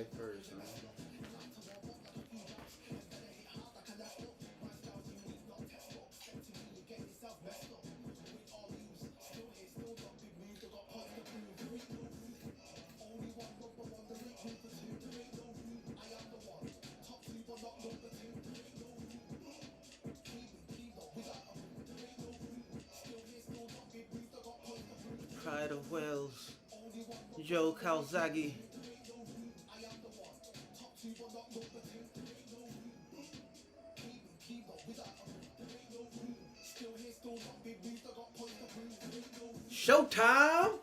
fight first, man. Pride of Wales, Joe Calzaghe. Showtime!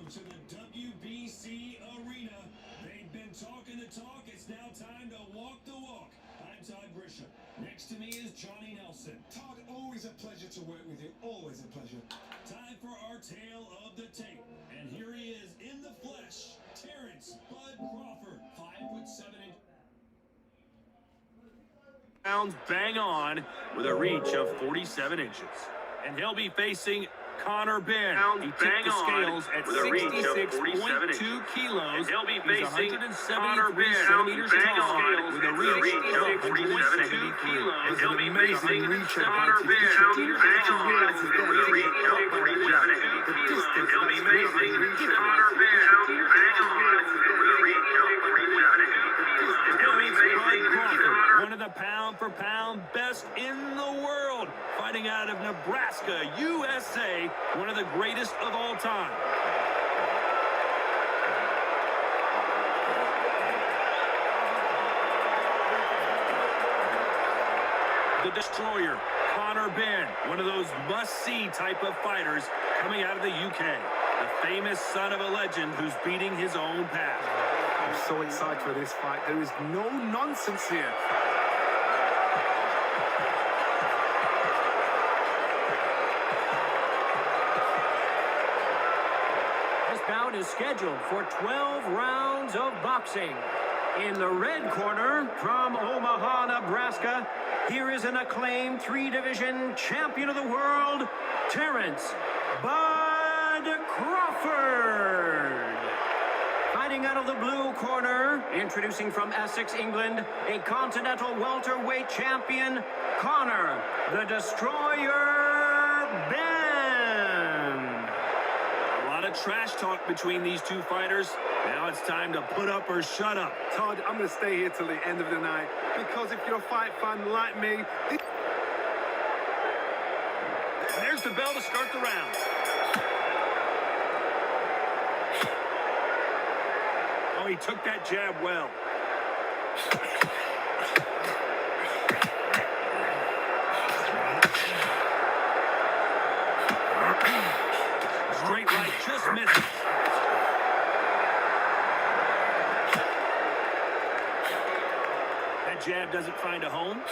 To the WBC arena. They've been talking the talk. It's now time to walk the walk. I'm Todd Grisham. Next to me is Johnny Nelson. Todd, always a pleasure to work with you. Always a pleasure. Time for our tale of the tape. And here he is in the flesh. Terrence Bud Crawford. 5'7" pounds bang on with a reach of 47 inches. And he'll be facing Connor Ben. He tipped the scales at 66.2 kilos. He'll be facing Connor Ben centimeters tall with a reach of 173 kilos. He'll be facing Connor Ben with a reach of 47 kilos. He'll be facing Connor Ben with a reach of 47 kilos. He'll be facing Crawford, one of the pound-for-pound best in the world, fighting out of Nebraska, USA, one of the greatest of all time. The Destroyer, Connor Ben, one of those must-see type of fighters coming out of the UK. The famous son of a legend who's beating his own path. I'm so excited for this fight. There is no nonsense here. This bout is scheduled for 12 rounds of boxing. In the red corner, from Omaha, Nebraska, here is an acclaimed 3-division champion of the world, Terrence Bud Crawford. Fighting out of the blue corner, introducing from Essex, England, a continental welterweight champion, Connor the Destroyer Ben. A lot of trash talk between these two fighters. Now it's time to put up or shut up. Todd, I'm going to stay here till the end of the night because if you're a fight fan like me, And there's the bell to start the round. Oh, he took that jab well. Straight right, just misses. That jab doesn't find a home.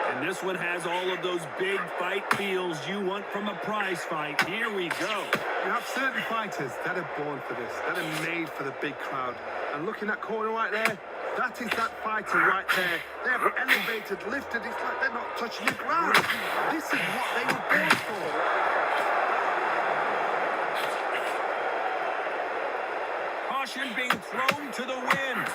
And this one has all of those big fight feels you want from a prize fight. Here we go. you have certain fighters that are born for this, that are made for the big crowd. And looking at corner right there, that is that fighter right there. They have elevated, lifted, it's like they're not touching the ground. This is what they were born for. Caution being thrown to the wind.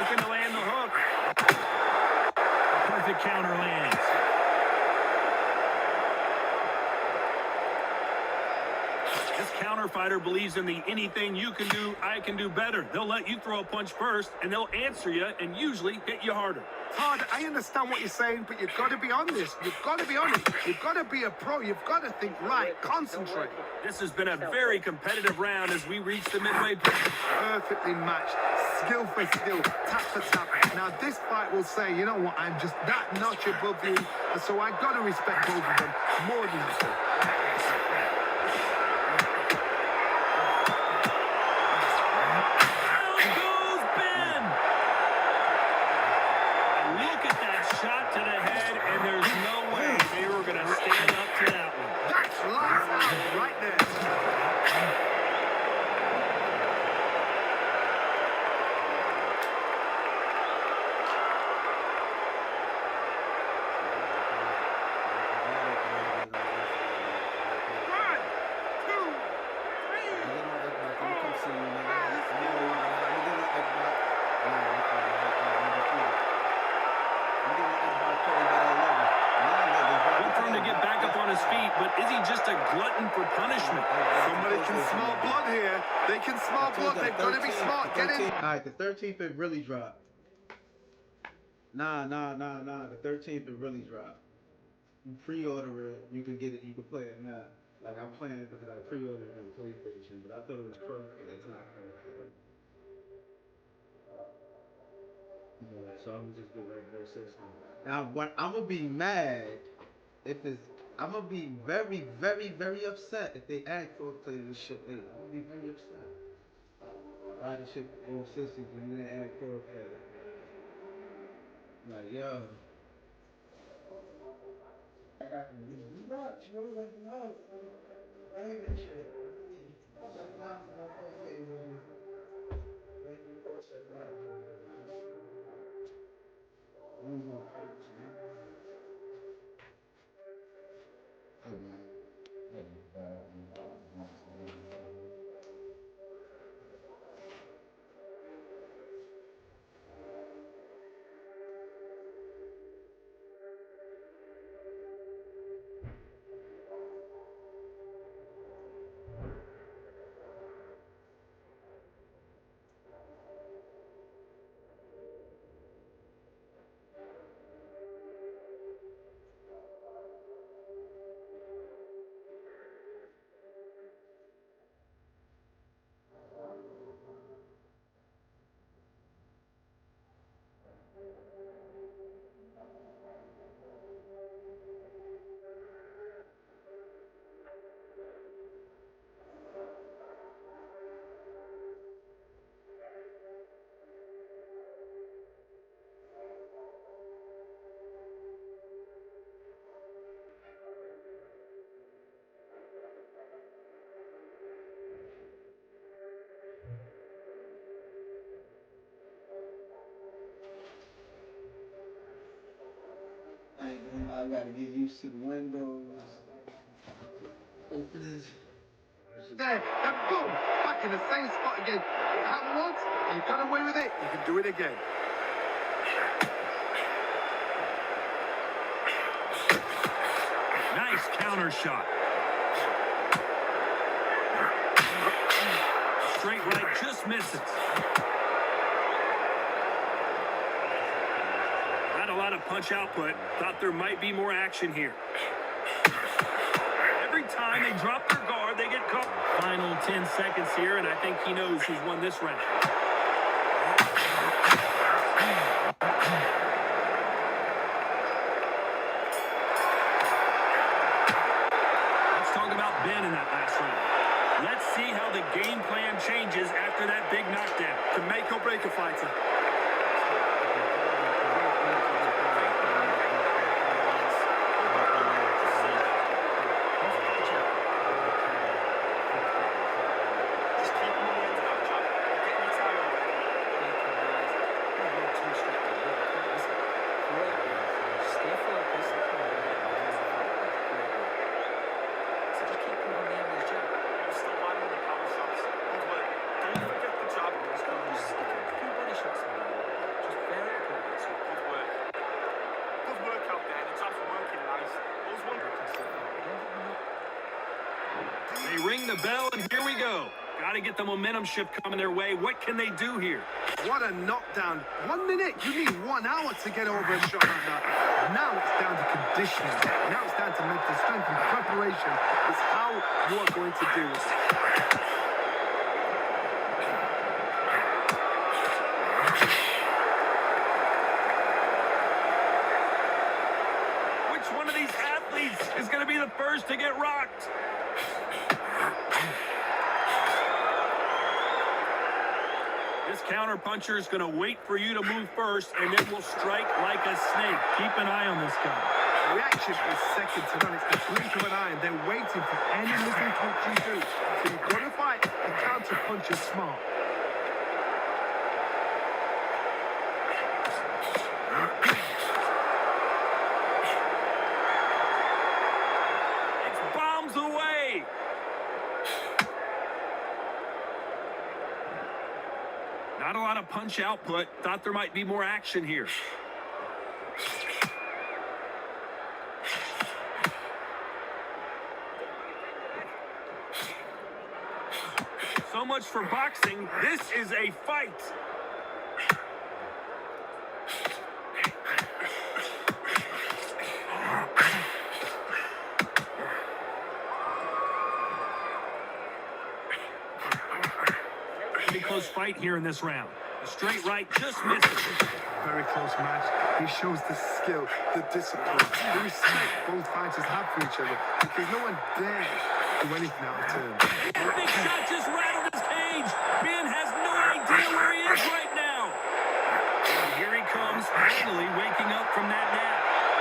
Looking to land the hook. A perfect counter lands. This counter fighter believes in the anything you can do, I can do better. They'll let you throw a punch first, and they'll answer you and usually hit you harder. Todd, I understand what you're saying, but you've got to be on this. You've got to be on it. You've got to be a pro. You've got to think right. Concentrate. This has been a very competitive round as we reach the midway point. Perfectly matched. Skill for skill. Tap for tap. Now, this fight will say, you know what, I'm just that notch above you, and so I've got to respect both of them more than you do. Shot to the head, and there's no way they were going to stand up to that one. That's lights out right there. But is he just a glutton for punishment? Somebody can smell blood here. They can smell blood. They've got to be smart. Get in. Alright, the 13th it really dropped. Nah. The 13th it really dropped. You pre-order it, you can get it, you can play it now. Like I'm playing it because I pre-ordered it on PlayStation, but I thought it was pro. It's not pro. Yeah, so I'm just go regular system. Now, what I'm gonna be mad if it's. I'm gonna be very, very, very upset if they ask for play this shit later. I'm gonna be very upset. Buy the shit on systems and then ask for a play. Like, yo. I got to do much. You know, like, no. I hate that shit. I gotta get used to the windows. Open There, and boom, back in the same spot again. It happened once, and you got away with it, you can do it again. Nice counter shot. Straight right just misses. Not a lot of punch output. Thought there might be more action here. Every time they drop their guard, they get caught. Final 10 seconds here, and I think he knows who's won this round. Let's talk about Ben in that last round. Let's see how the game plan changes after that big knockdown. To make or break a fighter. They ring the bell, and here we go. Got to get the momentum shift coming their way. What can they do here? What a knockdown. 1 minute, you need 1 hour to get over a shot like that. Now it's down to conditioning. Now it's down to mental strength and preparation. It's how you are going to do it. Which one of these athletes is going to be the first to get rocked? This counter puncher is going to wait for you to move first, and then will strike like a snake. Keep an eye on this guy. Reaction is second to none. It's the blink of an eye, and they're waiting for any little punch you do. So you've got to fight the counter puncher smart. It's bombs away. Not a lot of punch output. Thought there might be more action here. So much for boxing. This is a fight. Pretty close fight here in this round. A straight right just misses. Very close match. He shows the skill, the discipline, the respect both fighters have for each other, because no one dares do anything out of turn. Big shot just rattled his cage. Ben has no idea where he is right now. And here he comes, finally waking up from that nap.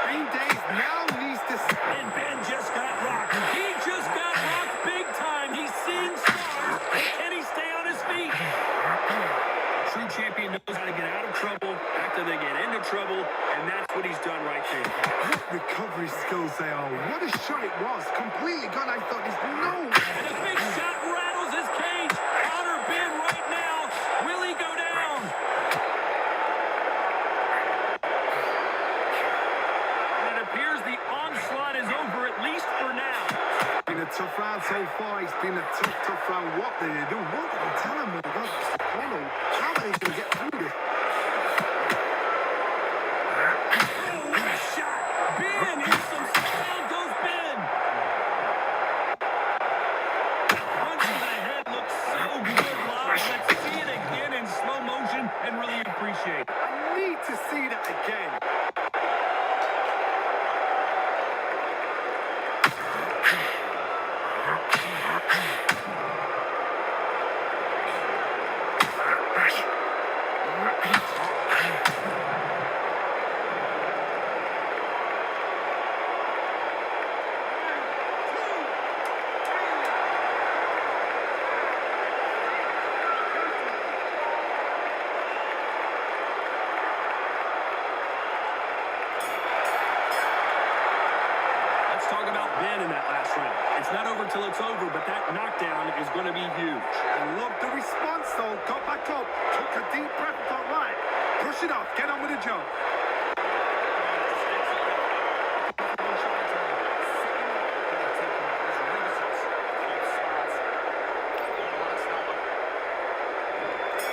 3 days now needs to... And Ben just got rocked. He just got rocked big time. He's seeing stars. Can he stay on his feet? A true champion knows how to get out of trouble after they get into trouble, and that's what he's done right there. What recovery skills they are. What a shot it was. Completely gone. I thought there's no... And a big shot rattles his cage. Honor Ben right now. Will he go down? And it appears the onslaught is over, at least for now. Been a tough round so far. It's been a tough round. What did they do? What did they tell him? How are they going to get through this? Oh, what a shot. Ben in some style goes Ben. Punch to the head looks so good live. Let's see it again in slow motion and really appreciate it. I need to see that again. It's not over till it's over, but that knockdown is going to be huge. I love the response, though. Got back up, took a deep breath, and thought, right, brush it off, get on with the job.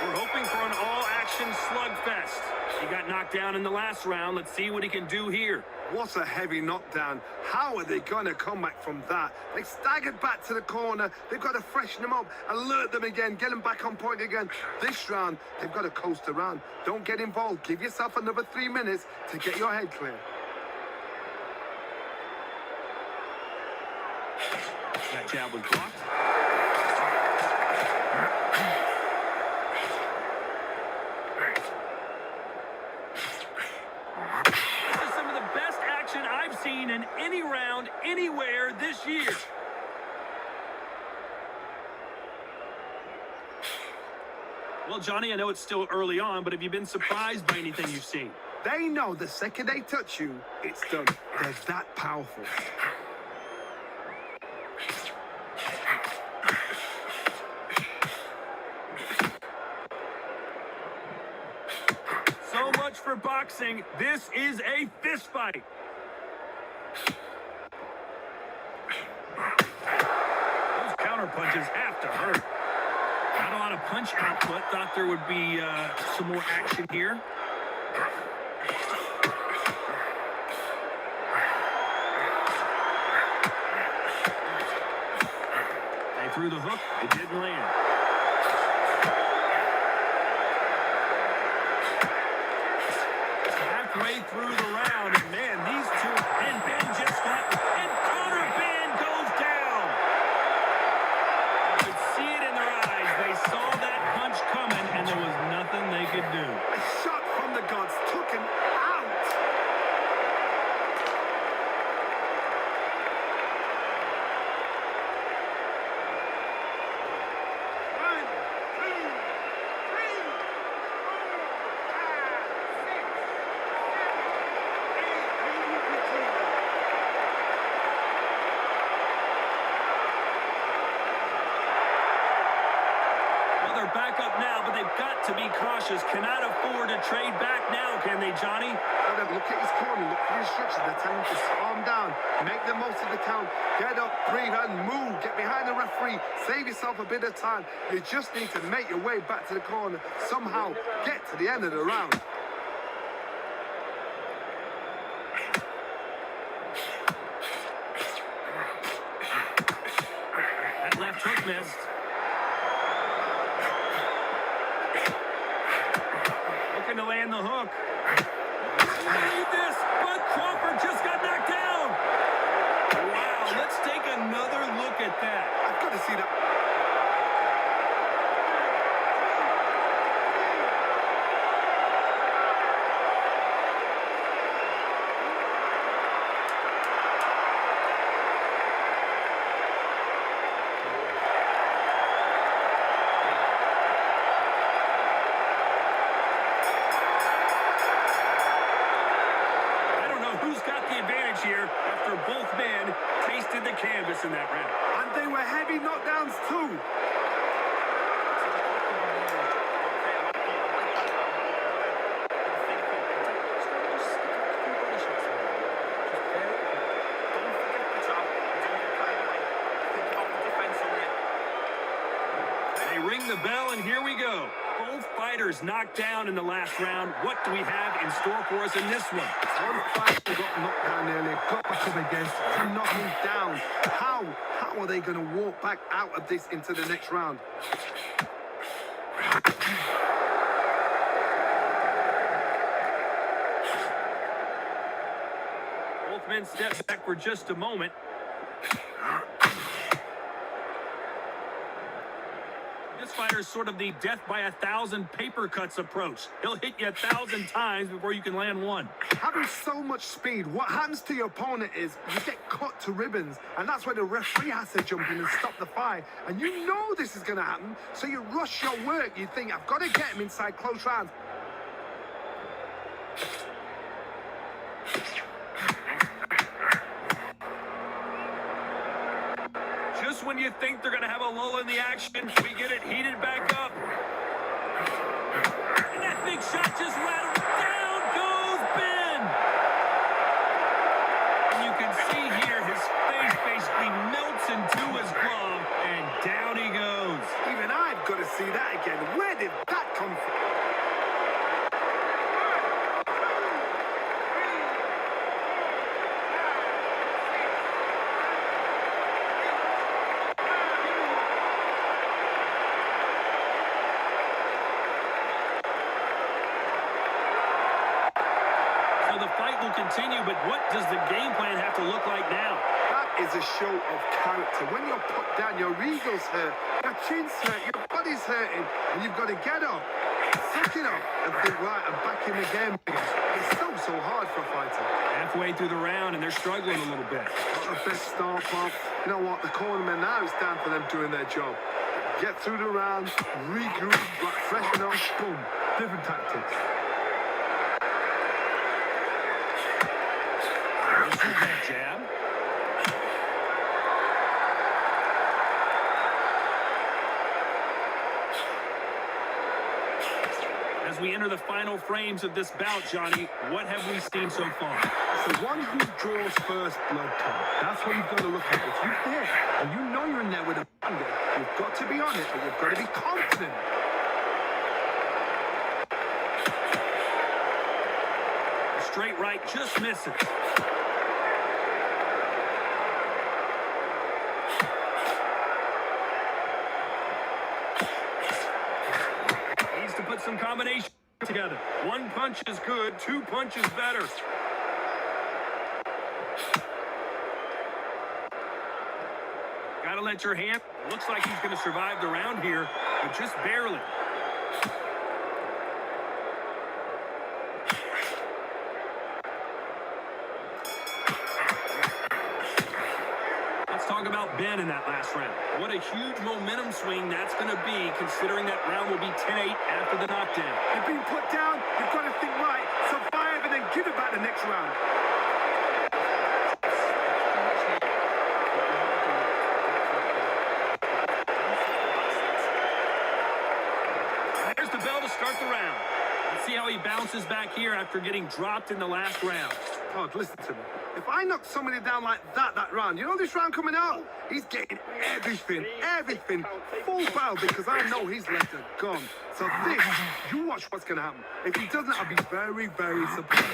We're hoping for an all-action slugfest. He got knocked down in the last round. Let's see what he can do here. What a heavy knockdown. How are they going to come back from that? They staggered back to the corner. They've got to freshen them up, alert them again, get them back on point again. This round, they've got to coast around. Don't get involved. Give yourself another 3 minutes to get your head clear. That jab was blocked. This is some of the best action I've seen in any round, anywhere this year. Well, Johnny, I know it's still early on, but have you been surprised by anything you've seen? They know the second they touch you, it's done. They're that powerful. So much for boxing. This is a fist fight. Those counter punches have to hurt. Not a lot of punch output. Thought there would be some more action here. They threw the hook. It didn't land. Halfway through the round, and man, these two, and Ben just got, and Conor Ben goes down. You could see it in their eyes. They saw that punch coming, and there was nothing they could do. A shot from the gods took him out. Well, they're back up now, but they've got to be cautious. Cannot afford to trade back now, can they, Johnny? Gotta look at his corner, look for the instructions. They're telling him to calm down, make the most of the count, get up, breathe, and move. Get behind the referee, save yourself a bit of time. You just need to make your way back to the corner. Somehow get to the end of the round. That left hook missed. Looking to land the hook. Need this, but Crawford just got knocked down. Wow, let's take another look at that. I've got to see that. I don't know who's got the advantage here after both men tasted the canvas in that round. And they were heavy knockdowns too. They ring the bell, and here we go. Both fighters knocked down in the last round. What do we have in store for us in this one? One fighter got knocked down earlier, got back up again, and knocked him down. How are they going to walk back out of this into the next round? Both men step back for just a moment. This fighter's sort of the death by 1,000 paper cuts approach. He'll hit you 1,000 times before you can land one. Having so much speed, what happens to your opponent is you get cut to ribbons, and that's where the referee has to jump in and stop the fight. And you know this is going to happen, so you rush your work. You think, I've got to get him inside close rounds. time you think they're going to have a lull in the action, we get it heated back up. And that big shot just rattled. Down goes Ben. And you can see here his face basically melts into his glove, and down he goes. Even I've got to see that again. Where did that come from? So the fight will continue, but what does the game plan have to look like now? That is a show of character. When you're put down, your eagle's hurt, your chin's hurt, your body's hurting, and you've got to get up, suck it up, and think, right, I'm back in the game. It's so hard for a fighter. Halfway through the round, and they're struggling a little bit. Not the best start, Bob. You know what? The cornermen now, it's down for them doing their job. Get through the round, regroup, freshen up, boom. Different tactics. That jab. As we enter the final frames of this bout, Johnny, what have we seen so far? It's the one who draws first blood, Tom. That's what you've got to look at. If you're there and you know you're in there with a banger, you've got to be on it, but you've got to be confident. A straight right just misses. Needs to put some combinations together. One punch is good, two punches better. Gotta let your hand. Looks like he's gonna survive the round here, but just barely. Let's talk about Ben in that last round. What a huge momentum swing that's going to be, considering that round will be 10-8 after the knockdown. You've been put down, you've got to think right, survive, and then give it back the next round. There's the bell to start the round. Let's see how he bounces back here after getting dropped in the last round. Todd, listen to me. If I knock somebody down like that round, you know this round coming out? He's getting everything, full barrel, because I know he's left a gun. So this, you watch what's going to happen. If he doesn't, I'll be very, very surprised.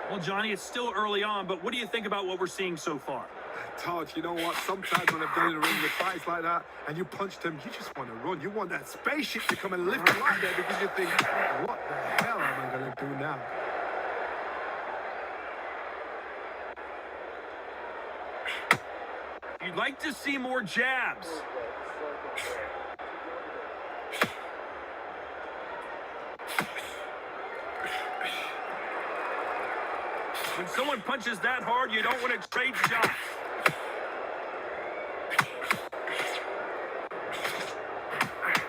Well, Johnny, it's still early on, but what do you think about what we're seeing so far? Todd, you know what? Sometimes when I've been in the ring with fights like that and you punch them, you just want to run. You want that spaceship to come and lift you out there because you think, what the hell am I going to do now? You'd like to see more jabs. When someone punches that hard, you don't want to trade shots.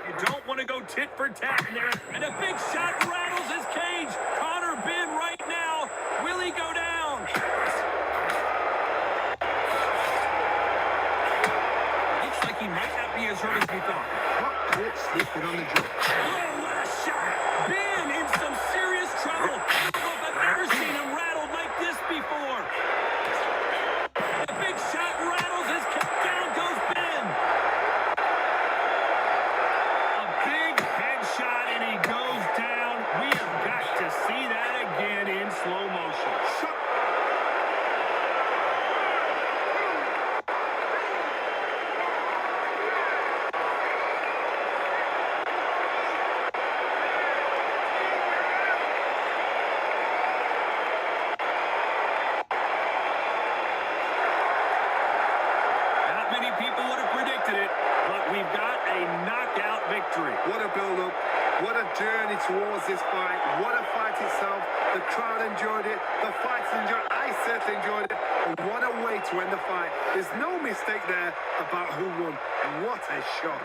You don't want to go tit for tat in there. And a big shot rattles his cage. Conor Ben right now. Will he go down? Looks like he might not be as hurt as we thought. What? Quit sleeping on the jaw. Oh, what a shot. Ben in some serious trouble. I don't know if I've ever seen him rattled like this before. The big shot rattles his cage. Down goes Ben. A big headshot, and he goes down. We have got to see that again in slow motion. Not many people would have predicted it, but we've got a knockout victory. What a build-up. What a journey towards this fight. What a fight itself. The crowd enjoyed it. The fighters enjoyed it. I certainly enjoyed it. And what a way to end the fight. There's no mistake there about who won. What a shot.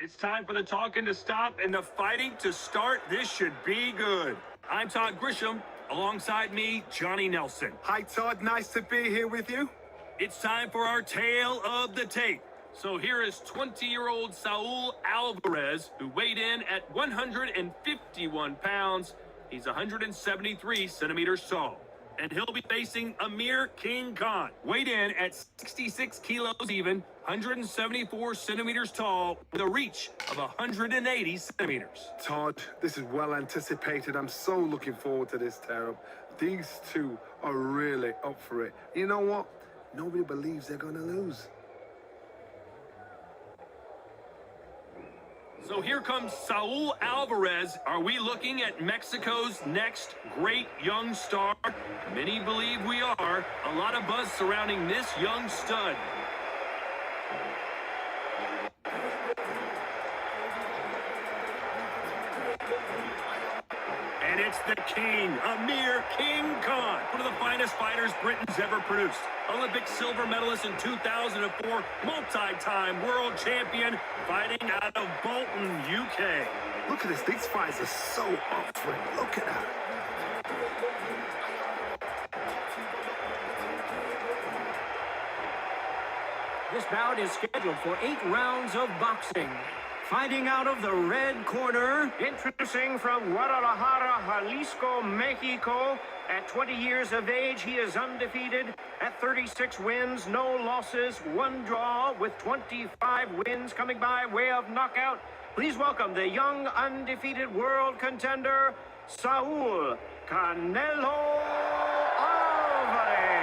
It's time for the talking to stop and the fighting to start. This should be good. I'm Todd Grisham. Alongside me, Johnny Nelson. Hi, Todd. Nice to be here with you. It's time for our tale of the tape. So here is 20-year-old Saul Alvarez, who weighed in at 151 pounds. He's 173 centimeters tall. And he'll be facing Amir King Khan, weighed in at 66 kilos even, 174 centimeters tall, with a reach of 180 centimeters. Todd, this is well anticipated. I'm so looking forward to this tear-up. These two are really up for it. You know what? Nobody believes they're going to lose. So here comes Saul Alvarez. Are we looking at Mexico's next great young star? Many believe we are. A lot of buzz surrounding this young stud. And it's the king, Amir King Khan, one of the finest fighters Britain's ever produced. Olympic silver medalist in 2004, multi-time world champion, fighting out of Bolton, UK. Look at this. These fights are so up for it. Look at that. This bout is scheduled for 8 rounds of boxing. Fighting out of the red corner, introducing from Guadalajara, Jalisco, Mexico. At 20 years of age, he is undefeated at 36 wins, no losses, 1 draw, with 25 wins coming by way of knockout. Please welcome the young undefeated world contender, Saul Canelo Alvarez.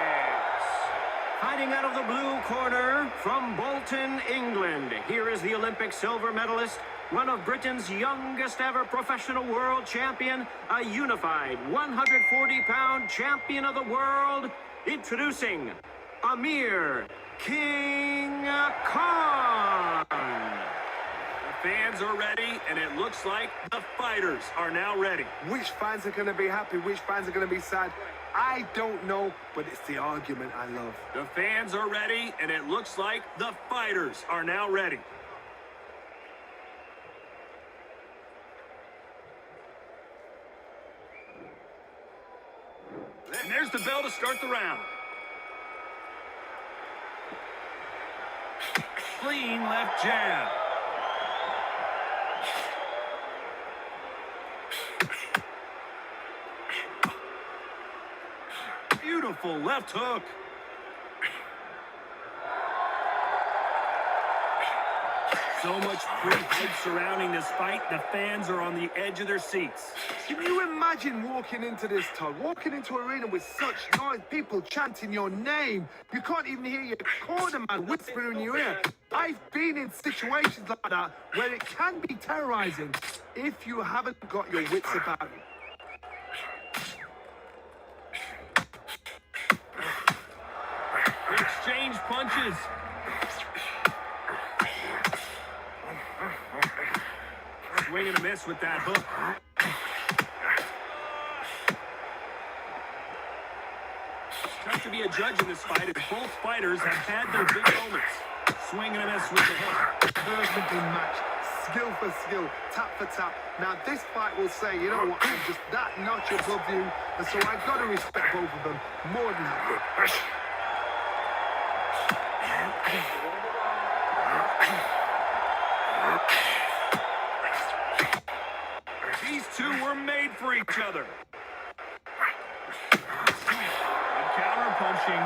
Fighting out of the blue corner from Bolton, England. Here is the Olympic silver medalist, one of Britain's youngest ever professional world champion, a unified 140-pound champion of the world. Introducing Amir King Khan. The fans are ready, and it looks like the fighters are now ready. Which fans are going to be happy? Which fans are going to be sad? I don't know, but it's the argument I love. The fans are ready, and it looks like the fighters are now ready. And there's the bell to start the round. Clean left jab. Beautiful left hook. So much pre-hype surrounding this fight, the fans are on the edge of their seats. Can you imagine walking into this, Todd? Walking into an arena with such noise, people chanting your name. You can't even hear your corner man whispering in your ear. I've been in situations like that where it can be terrorizing if you haven't got your wits about you. Exchange punches. Swing and a miss with that hook. Tough to be a judge in this fight as both fighters have had their big moments. Swing and a miss with the hook. Perfectly matched. Skill for skill, tap for tap. Now this fight will say, you know what, I'm just that notch above you, and so I've got to respect both of them more than that. These two were made for each other. And counter punching.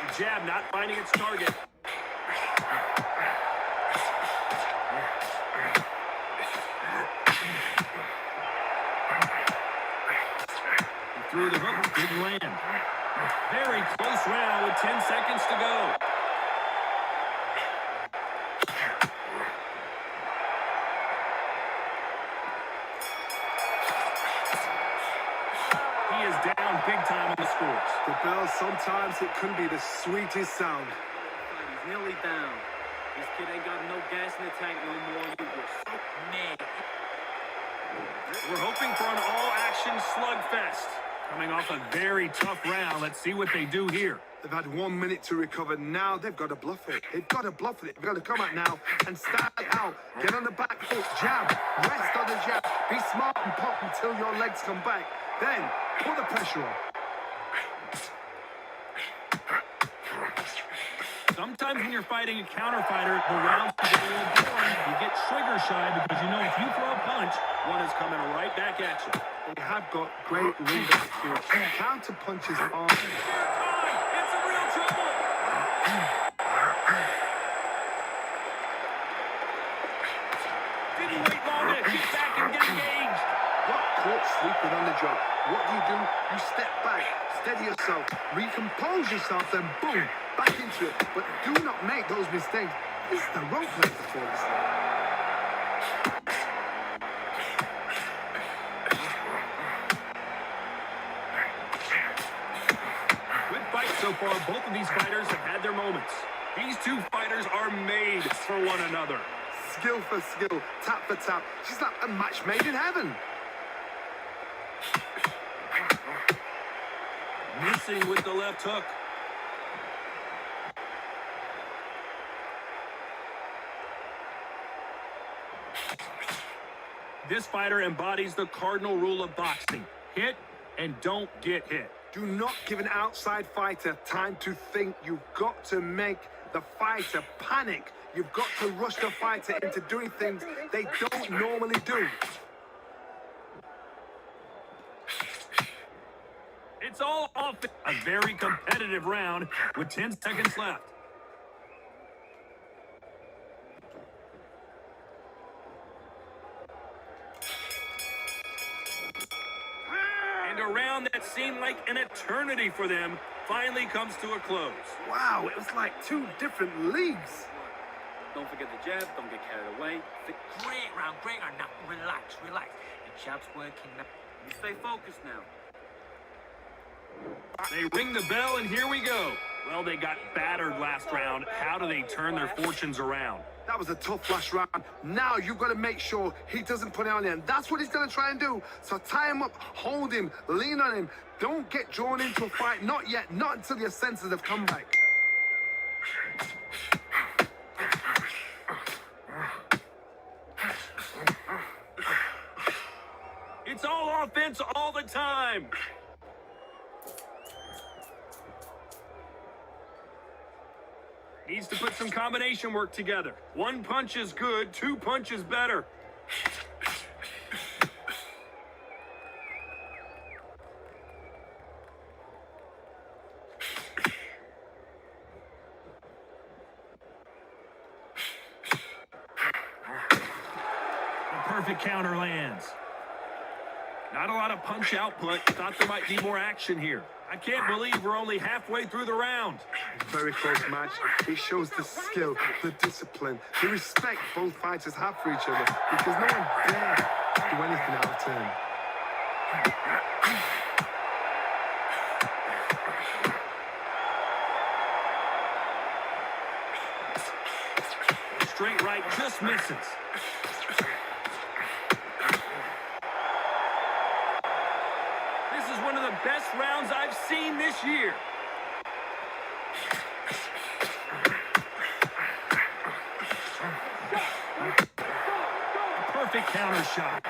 The jab not finding its target. He threw the hook, didn't land. Very close round with 10 seconds to go. He is down big time on the scores. The bell, sometimes it can be the sweetest sound. He's nearly down. This kid ain't got no gas in the tank no more. You were so mad. We're hoping for an all-action slugfest. Coming off a very tough round, let's see what they do here. They've had 1 minute to recover. Now they've got to bluff it. They've got to bluff it. They've got to come out now and start it out. Get on the back foot, jab, rest on the jab. Be smart and pop until your legs come back. Then put the pressure on. Sometimes when you're fighting a counter fighter, the rounds can get a little boring. You get trigger shy because you know if you throw a punch, one is coming right back at you. They have got great ring experience. Counter punches are... It's a real trouble! Didn't wait long to get back and get engaged. What caught sleeping on the job? What do? You step back, steady yourself, recompose yourself, then boom, back into it. But do not make those mistakes. This is the rope break before this. Good fight so far. Both of these fighters have had their moments. These two fighters are made for one another. Skill for skill, tap for tap. She's like a match made in heaven. Missing with the left hook. This fighter embodies the cardinal rule of boxing. Hit and don't get hit. Do not give an outside fighter time to think. You've got to make the fighter panic. You've got to rush the fighter into doing things they don't normally do. It's all off. A very competitive round with 10 seconds left. And a round that seemed like an eternity for them finally comes to a close. Wow, it was like two different leagues. Don't forget the jab. Don't get carried away. Great round. Now, relax. The jab's working now. You stay focused now. They ring the bell, and here we go. Well, they got battered last round. How do they turn their fortunes around? That was a tough last round. Now you've got to make sure he doesn't put it on there. And that's what he's going to try and do. So tie him up, hold him, lean on him. Don't get drawn into a fight. Not yet. Not until your senses have come back. It's all offense all the time. Needs to put some combination work together. One punch is good, two punches better. The perfect counter lands. Not a lot of punch output. Thought there might be more action here. I can't believe we're only halfway through the round. Very close match. It shows the skill, the discipline, the respect both fighters have for each other because no one dare do anything out of turn. Straight right just misses. This is one of the best rounds I've seen this year. Perfect counter shot.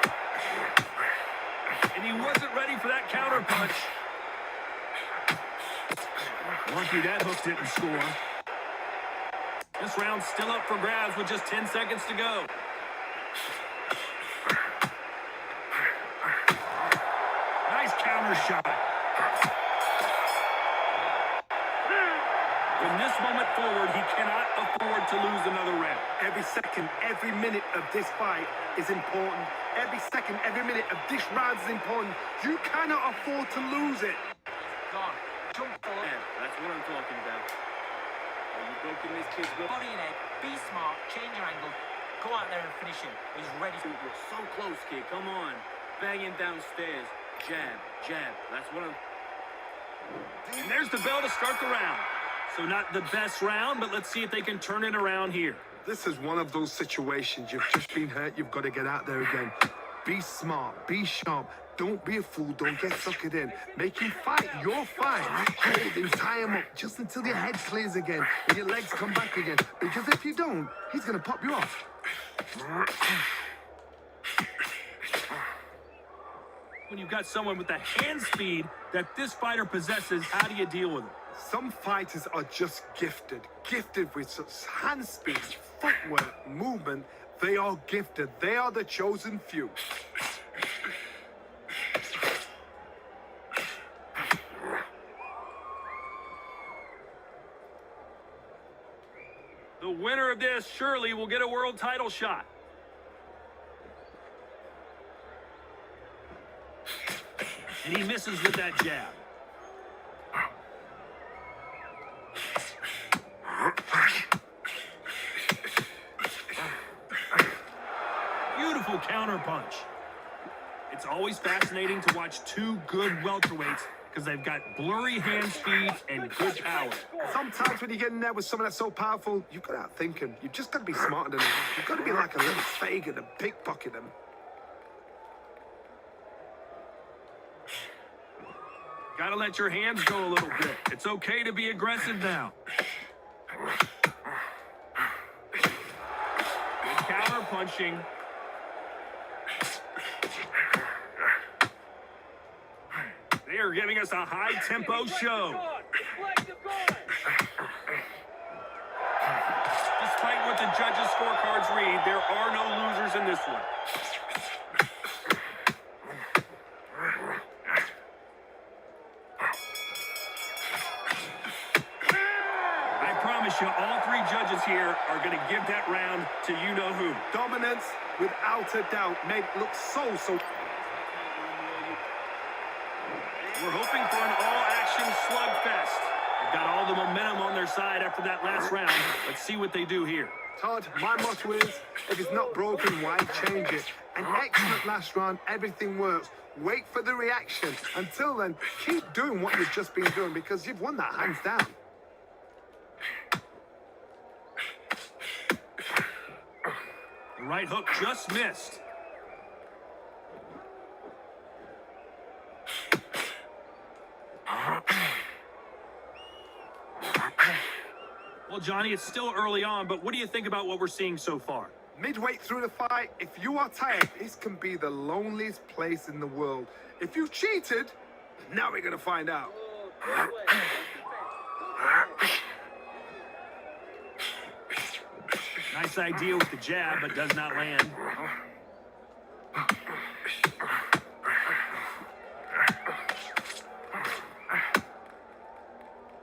And he wasn't ready for that counter punch. Lucky that hook didn't score. This round's still up for grabs with just 10 seconds to go. Nice counter shot. From this moment forward, he cannot afford to lose another round. Every second, every minute of this fight is important. Every second, every minute of this round is important. You cannot afford to lose it. God, jump forward. Yeah, that's what I'm talking about. Are you broken this kid's will? Body and head. Be smart. Change your angle. Go out there and finish him. He's ready. You're so close, kid. Come on. Banging downstairs. Jab, jab. That's what I'm... And there's the bell to start the round. So not the best round, but let's see if they can turn it around here. This is one of those situations. You've just been hurt. You've got to get out there again. Be smart. Be sharp. Don't be a fool. Don't get suckered in. Make him fight. You're fine. Hold him, tie him up just until your head clears again and your legs come back again. Because if you don't, he's going to pop you off. When you've got someone with the hand speed that this fighter possesses, how do you deal with it? Some fighters are just gifted with such hand speed, footwork, movement. They are gifted. They are the chosen few. The winner of this surely will get a world title shot. And he misses with that jab. Beautiful counter punch. It's always fascinating to watch two good welterweights because they've got blurry hand speed and good power. Sometimes when you get in there with someone that's so powerful, you've got to outthink him. You've just got to be smarter than him. You've got to be like a little Fagin and pickpocket him. Gotta let your hands go a little bit. It's okay to be aggressive now. Good counter punching. They are giving us a high-tempo show. Despite what the judges' scorecards read, there are no losers in this one. I promise you, all three judges here are going to give that round to you-know-who. Dominance, without a doubt, made it look so... We're hoping for an all-action slugfest. They've got all the momentum on their side after that last round. Let's see what they do here. Todd, my motto is, if it's not broken, why change it? An excellent last round, everything works. Wait for the reaction. Until then, keep doing what you've just been doing because you've won that hands down. The right hook just missed. Well, Johnny, it's still early on, but what do you think about what we're seeing so far? Midway through the fight, if you are tired, this can be the loneliest place in the world. If you cheated, now we're going to find out. Nice idea with the jab, but does not land.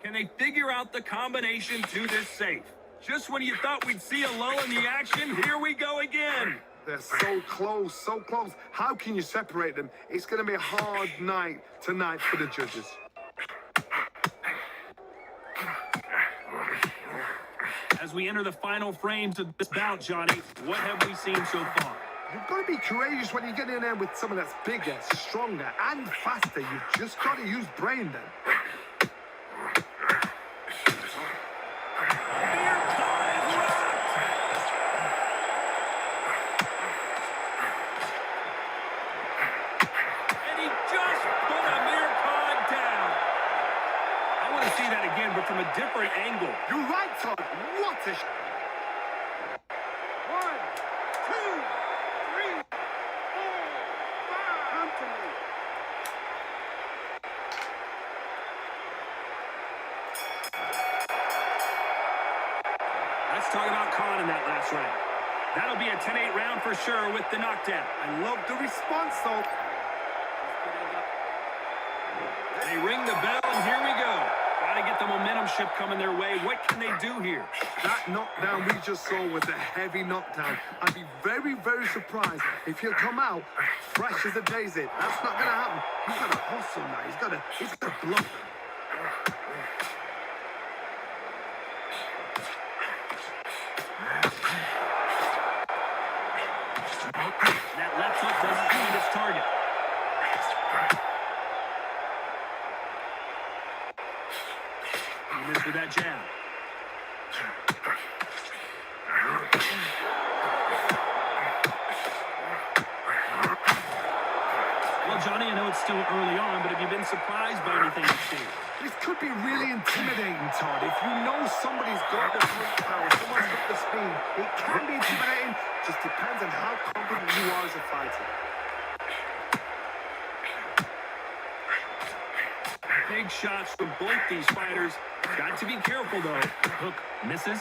Can they figure out the combination to this safe? Just when you thought we'd see a lull in the action, here we go again. They're so close, so close. How can you separate them? It's going to be a hard night tonight for the judges. As we enter the final frames of this bout, Johnny, what have we seen so far? You've got to be courageous when you get in there with someone that's bigger, stronger, and faster. You've just got to use brain then. From a different angle. You're right, Todd. What a... 1, 2, 3, 4, 5. Come to me. Let's talk about Khan in that last round. That'll be a 10-8 round for sure with the knockdown. I love the response, though. They ring the bell, and here we go. Got to get the momentum shift coming their way. What can they do here? That knockdown we just saw was a heavy knockdown. I'd be very, very surprised if he'll come out fresh as a daisy. That's not going to happen. He's got to hustle now. He's got to block. That left hook doesn't find its target. He missed with that jab. Well, Johnny, still early on, but have you been surprised by anything you've seen? This could be really intimidating, Todd. If you know somebody's got the punch power, someone's got the speed, it can be intimidating. Just depends on how confident you are as a fighter. Big shots from both these fighters. Got to be careful, though. Hook misses.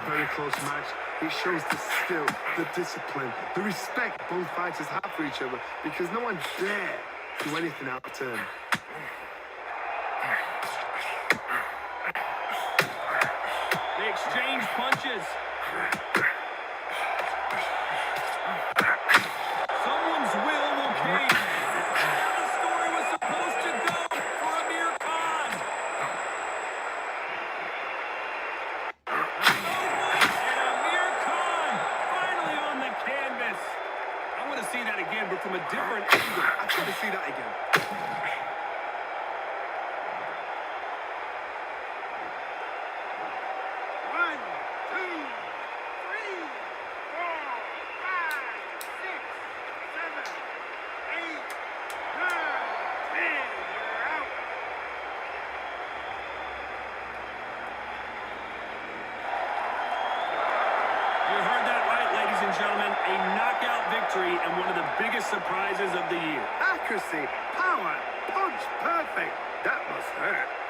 Very close match. It shows the skill, the discipline, the respect both fighters have for each other, because no one dare do anything out of turn. They exchange punches. Someone's will cave. How the story was supposed to go for Amir Khan. And Amir Khan finally on the canvas. I want to see that again, but from a different angle. I try to see that again. Gentlemen, a knockout victory and one of the biggest surprises of the year. Accuracy, power, punch, perfect. That must hurt.